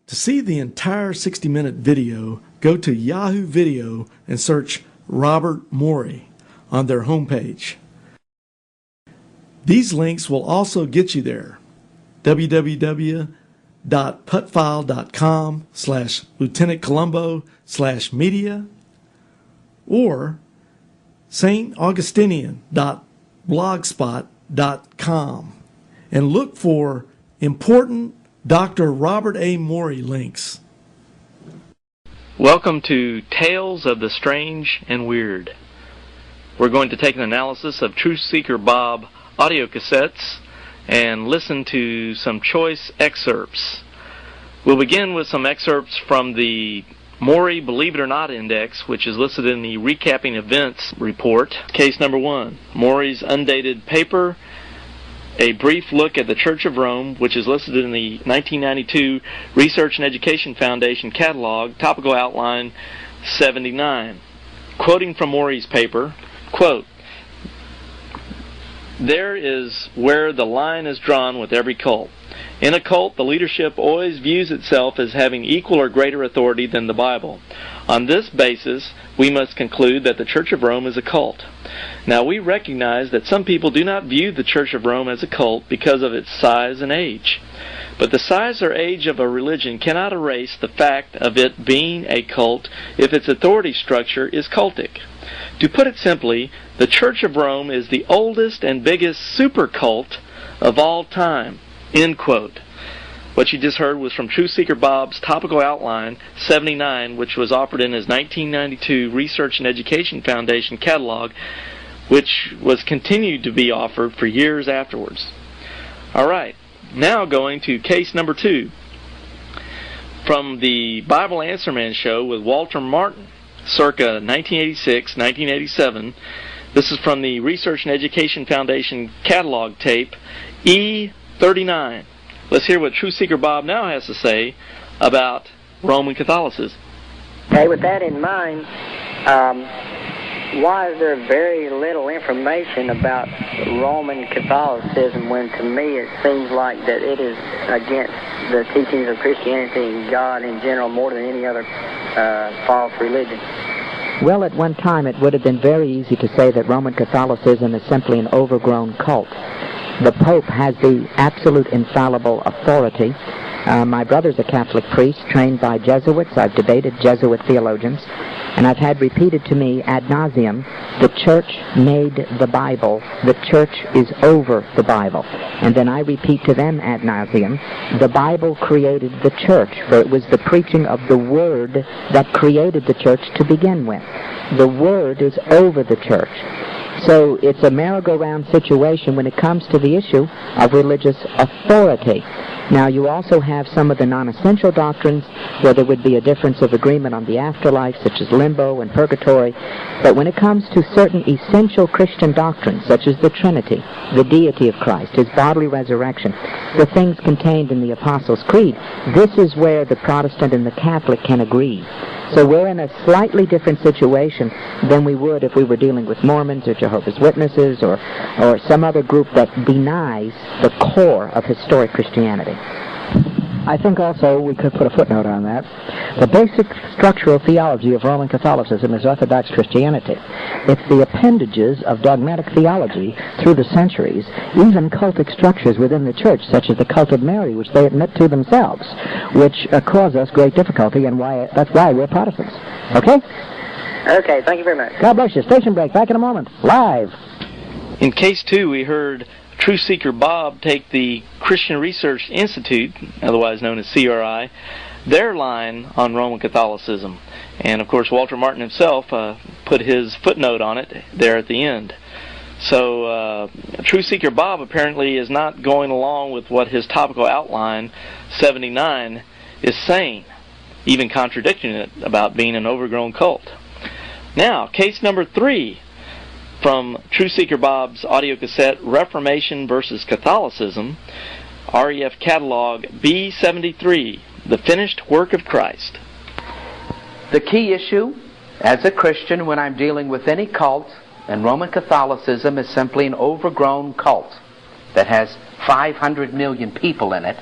To see the entire 60-minute video, go to Yahoo Video and search Robert Morey on their homepage. These links will also get you there. www.putfile.com/LieutenantColumbo/media or saintaugustinian.blogspot.com and look for important Dr. Robert A. Morey links. Welcome to Tales of the Strange and Weird. We're going to take an analysis of Truth Seeker Bob audio cassettes and listen to some choice excerpts. We'll begin with some excerpts from the Morey Believe It or Not Index, which is listed in the Recapping Events report. Case number 1, Morey's undated paper, A Brief Look at the Church of Rome, which is listed in the 1992 Research and Education Foundation catalog, topical outline 79. Quoting from Morey's paper, quote, "There is where the line is drawn with every cult. In a cult, the leadership always views itself as having equal or greater authority than the Bible. On this basis, we must conclude that the Church of Rome is a cult. Now, we recognize that some people do not view the Church of Rome as a cult because of its size and age. But the size or age of a religion cannot erase the fact of it being a cult if its authority structure is cultic. To put it simply, the Church of Rome is the oldest and biggest super cult of all time." End quote. What you just heard was from Truth Seeker Bob's topical outline 79, which was offered in his 1992 Research and Education Foundation catalog, which was continued to be offered for years afterwards. All right, now going to case number 2 from the Bible Answer Man show with Walter Martin, circa 1986-1987. This is from the Research and Education Foundation catalog tape E39. Let's hear what Truth Seeker Bob now has to say about Roman Catholicism. Okay, with that in mind, why is there very little information about Roman Catholicism when to me it seems like that it is against the teachings of Christianity and God in general more than any other false religion? Well, at one time it would have been very easy to say that Roman Catholicism is simply an overgrown cult. The Pope has the absolute infallible authority. My brother's a Catholic priest trained by Jesuits. I've debated Jesuit theologians, and I've had repeated to me ad nauseum, the Church made the Bible, the Church is over the Bible. And then I repeat to them ad nauseum, the Bible created the Church, for it was the preaching of the Word that created the Church to begin with. The Word is over the Church. So it's a merry-go-round situation when it comes to the issue of religious authority. Now, you also have some of the non-essential doctrines where there would be a difference of agreement on the afterlife, such as limbo and purgatory. But when it comes to certain essential Christian doctrines, such as the Trinity, the deity of Christ, his bodily resurrection, the things contained in the Apostles' Creed, this is where the Protestant and the Catholic can agree. So we're in a slightly different situation than we would if we were dealing with Mormons or Jehovah's Witnesses or some other group that denies the core of historic Christianity. I think also we could put a footnote on that. The basic structural theology of Roman Catholicism is Orthodox Christianity. It's the appendages of dogmatic theology through the centuries, even cultic structures within the Church, such as the cult of Mary, which they admit to themselves, which cause us great difficulty, and that's why we're Protestants. Okay? Okay, thank you very much. God bless you. Station break. Back in a moment. Live. In case 2, we heard Truth Seeker Bob take the Christian Research Institute, otherwise known as CRI, their line on Roman Catholicism. And, of course, Walter Martin himself put his footnote on it there at the end. So, Truth Seeker Bob apparently is not going along with what his topical outline, 79, is saying, even contradicting it about being an overgrown cult. Now, case number 3. From Truth Seeker Bob's audio cassette, Reformation versus Catholicism, REF Catalog B73, The Finished Work of Christ. The key issue, as a Christian, when I'm dealing with any cult, and Roman Catholicism is simply an overgrown cult that has 500 million people in it,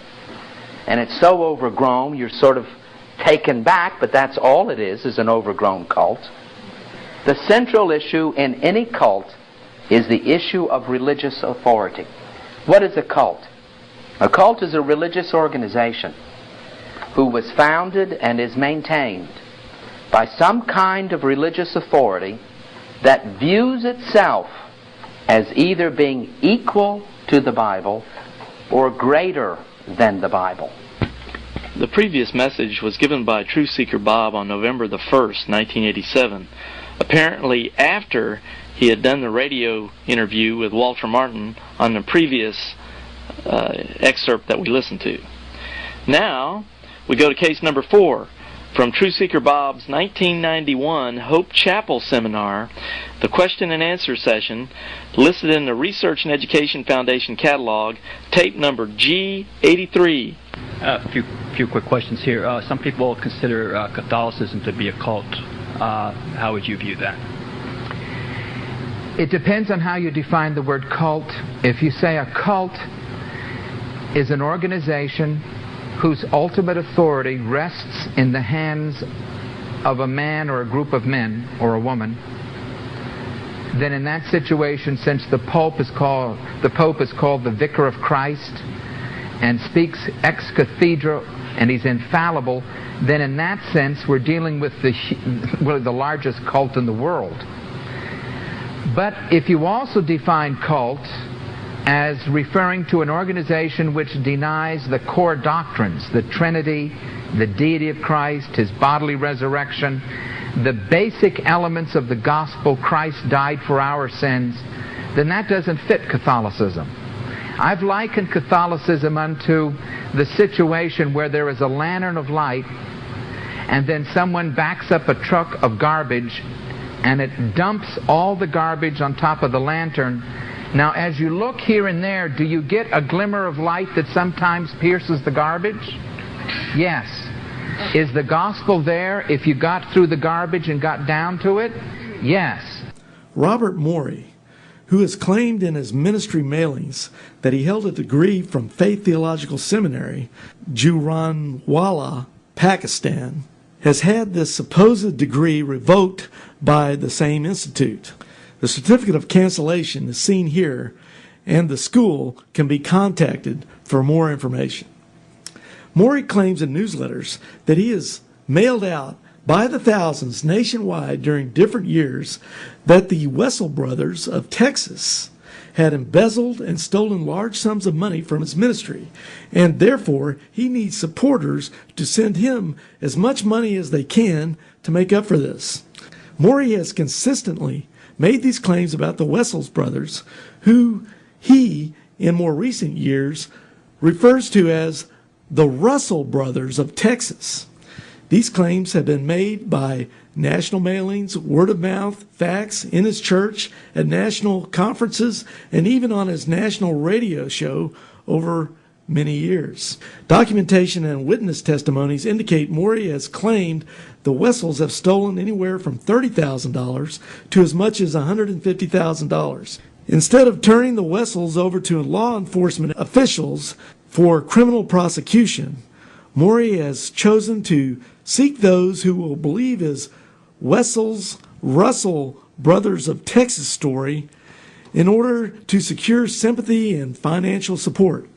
and it's so overgrown you're sort of taken back, but that's all it is an overgrown cult. The central issue in any cult is the issue of religious authority. What is a cult? A cult is a religious organization who was founded and is maintained by some kind of religious authority that views itself as either being equal to the Bible or greater than the Bible. The previous message was given by Truth Seeker Bob on November the 1st, 1987, apparently after he had done the radio interview with Walter Martin on the previous excerpt that we listened to. Now, we go to case number 4 from Truth Seeker Bob's 1991 Hope Chapel seminar, the question and answer session listed in the Research and Education Foundation catalog, tape number G83. A few quick questions here. Some people consider Catholicism to be a cult. How would you view that? It depends on how you define the word cult. If you say a cult is an organization whose ultimate authority rests in the hands of a man or a group of men or a woman, then in that situation, since the Pope is called the Vicar of Christ and speaks ex cathedra and he's infallible, then in that sense we're dealing with the largest cult in the world. But if you also define cult as referring to an organization which denies the core doctrines, the Trinity, the deity of Christ, His bodily resurrection, the basic elements of the gospel, Christ died for our sins, then that doesn't fit Catholicism. I've likened Catholicism unto the situation where there is a lantern of light and then someone backs up a truck of garbage and it dumps all the garbage on top of the lantern. Now, as you look here and there, do you get a glimmer of light that sometimes pierces the garbage? Yes. Is the gospel there if you got through the garbage and got down to it? Yes. Robert Morey, who has claimed in his ministry mailings that he held a degree from Faith Theological Seminary, Gujranwala, Pakistan, has had this supposed degree revoked by the same institute. The certificate of cancellation is seen here, and the school can be contacted for more information. Morey claims in newsletters that he has mailed out by the thousands nationwide during different years that the Wessel brothers of Texas had embezzled and stolen large sums of money from his ministry, and therefore he needs supporters to send him as much money as they can to make up for this. Morey has consistently made these claims about the Wessels brothers, who he, in more recent years, refers to as the Russell brothers of Texas. These claims have been made by national mailings, word of mouth, facts, in his church, at national conferences, and even on his national radio show over many years. Documentation and witness testimonies indicate Morey has claimed the Wessels have stolen anywhere from $30,000 to as much as $150,000. Instead of turning the Wessels over to law enforcement officials for criminal prosecution, Morey has chosen to seek those who will believe his Wessels-Russell brothers of Texas story in order to secure sympathy and financial support.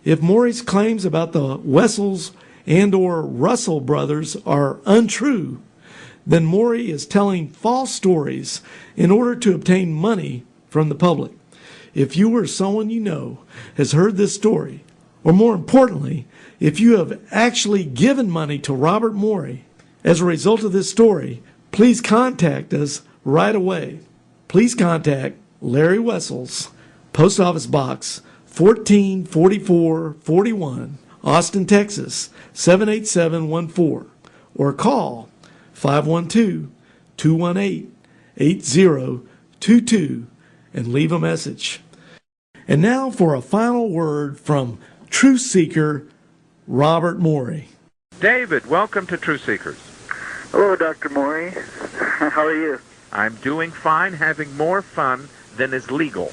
If Morey's claims about the Wessels and or Russell brothers are untrue, then Morey is telling false stories in order to obtain money from the public. If you or someone you know has heard this story, or more importantly, if you have actually given money to Robert Morey as a result of this story, please contact us right away. Please contact Larry Wessels, Post Office Box 144441, Austin, Texas 78714, or call 512-218-8022 and leave a message. And now for a final word from Truth Seeker Robert Morey. David, welcome to Truth Seekers. Hello, Dr. Morey. How are you? I'm doing fine, having more fun than is legal.